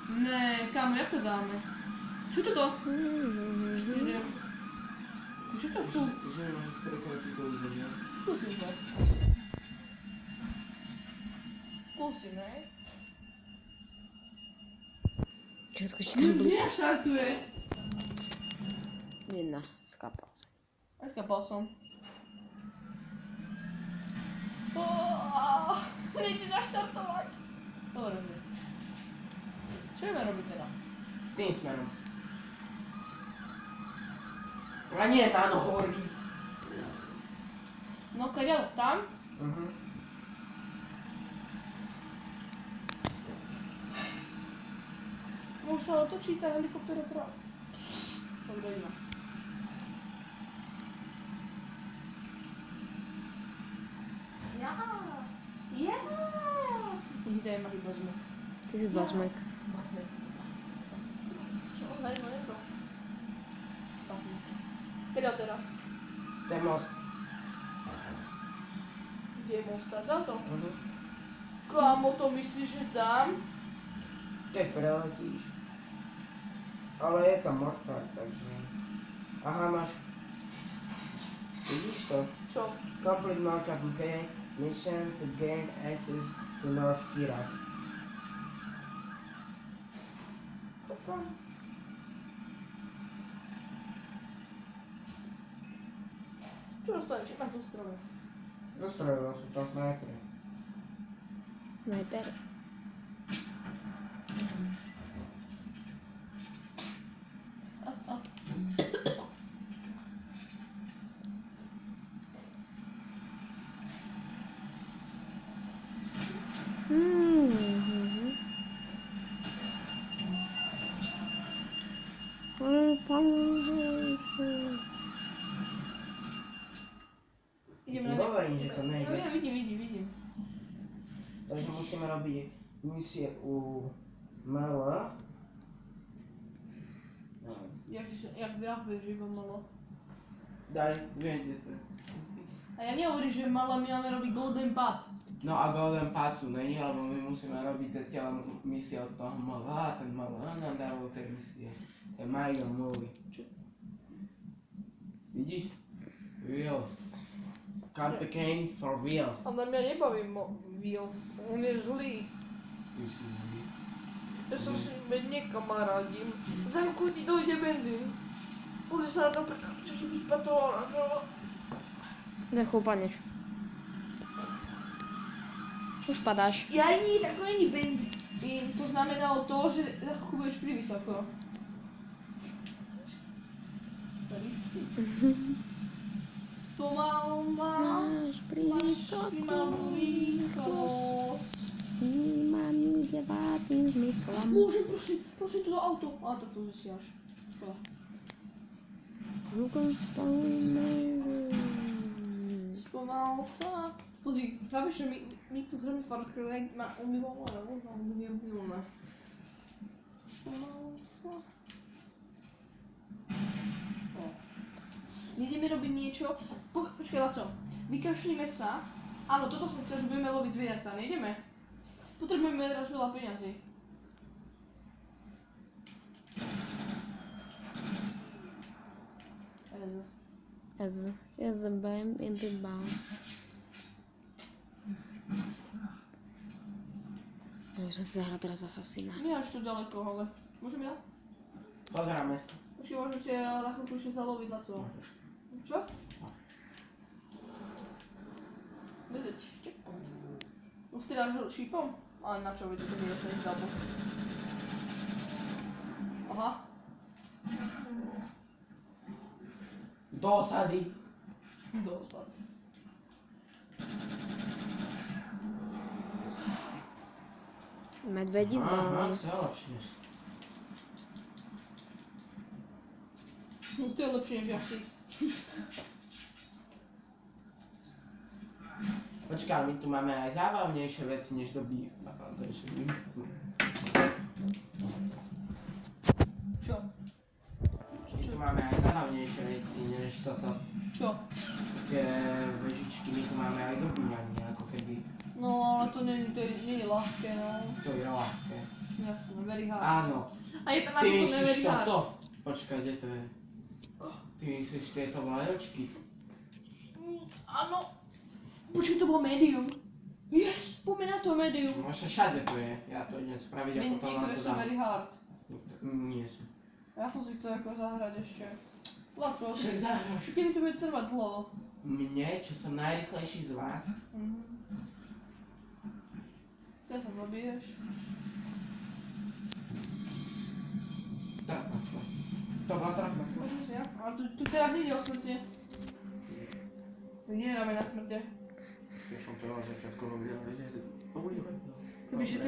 Ne, kámo, jak to dáme? Čo toto? Idem. Čo to fú? Čiže nemáš prekonať to územie. Skúsim to. Skúsim, hej? Všetko ti tam Kde štartuje? jedna, skapal sa. Aj skapal som. Nejde naštartovať. Dobre, že. Čo ideme robiť teda? Tým smerom. A nie, táno horí. No, kaďal, tam? Už sa otočí tá helikoptéra trvá. Dobre, ideme. Ja. Idem, máš iba zmek. Ty si bazmek. Bazmek. Čo? Hej, no nebro. Bazmek. Teda teraz. To je most. Kde je most? Dám to? Kámo, to myslíš, že dám? Keď preletíš. Ale je tam mortár, takže... Aha, máš... Vidíš to? Čo? Complete markup, okay? Mission to gain access to North Kirat. Čo dostane? Čo ma zostrojil? Zostrojilo sú tam snajpery. Snajper. Ideme na Hovorím, že to nejde. Ja vidím. Takže musíme robiť misie u Mala. Jak vieš, že iba malo. Daj, viem, kde to je. A ja nehovorím, že mala, my máme robiť Golden Path. No a Golden Passu není, lebo my musíme robiť zatiaľ misie od toho Mala a ten Mala nám dávajú tie misie. To je Mario Movie. Čo? Vidíš? Wheels. Campaign for Wheels. A na mňa nebaví Wheels, on je zlý. Ty si zlý. Ja sa s ním nekamarádim. Za chvíľku ti dojde benzín. Pozri sa na to, čo ti vypatovalo na čo. Nechol padneš. Už padáš. Ja nie, tak to není benzín. To znamenalo to, že za chvíľku budeš privysoko. Spomal Máš privysokú primalú rýchlosť. Vnímam ju devátým zmyslom. Môžem, prosím to do auto. A tak to zasiaš. Škoda. Spomal sa. Pozri, chápeš, že my tu hráme Far Cry, on by bol milné. Spomal sa. Ideme robiť niečo. Počkaj, Laco. Vykašlíme sa. Áno, toto som chcel, že budeme loviť zvieratá. Nejdeme? Potrebujeme raz veľa peňazí. As a bam in the barn. Takže si zahrá teraz asasina. Nie až tu ďaleko, ale môžeme dať? Pozeráme sa. Počkej, môžem si na chvíľku ešte zaloviť na to. Čo? Vedeť, checkpoint. Ustrieľaš šípom? Ale na čo, veď to nie je sa nič dabo. Aha. Do osady. Do osady. Medvedí Aha, známe. to je lepšie než... No to je lepšie než jachty. Počkaj, my tu máme aj zábavnejšie veci než doby. Čo? My tu máme aj zábavnejšie veci než toto. Čo? Tie vežičky, my tu máme aj dobíjanie, ako keby. No ale to nie je ľahké, no. To je ľahké. Ja jasné, very hard. Áno. A je tam Ty napísané myslíš very hard. toto? Počkaj, kde to je? Ty myslíš tieto vlajočky? Áno. Počkaj, to bolo medium. Yes, poďme na to medium. Možno všade to je. Ja to idem spraviť a potom vám Niektoré to sú dám. very hard. Nie sú. Ja som si chcel ako zahrať ešte. Laco, Však zahráš. keby to bude trvať dlho. Mne, čo som najrychlejší z vás? Kde sa zabiješ? Trapná sa. To bola trapná sa. Môžem si ja? Ale tu teraz ide o smrte. Nehráme na smrte. Ja som to na začiatku robil, ale že... Kebyže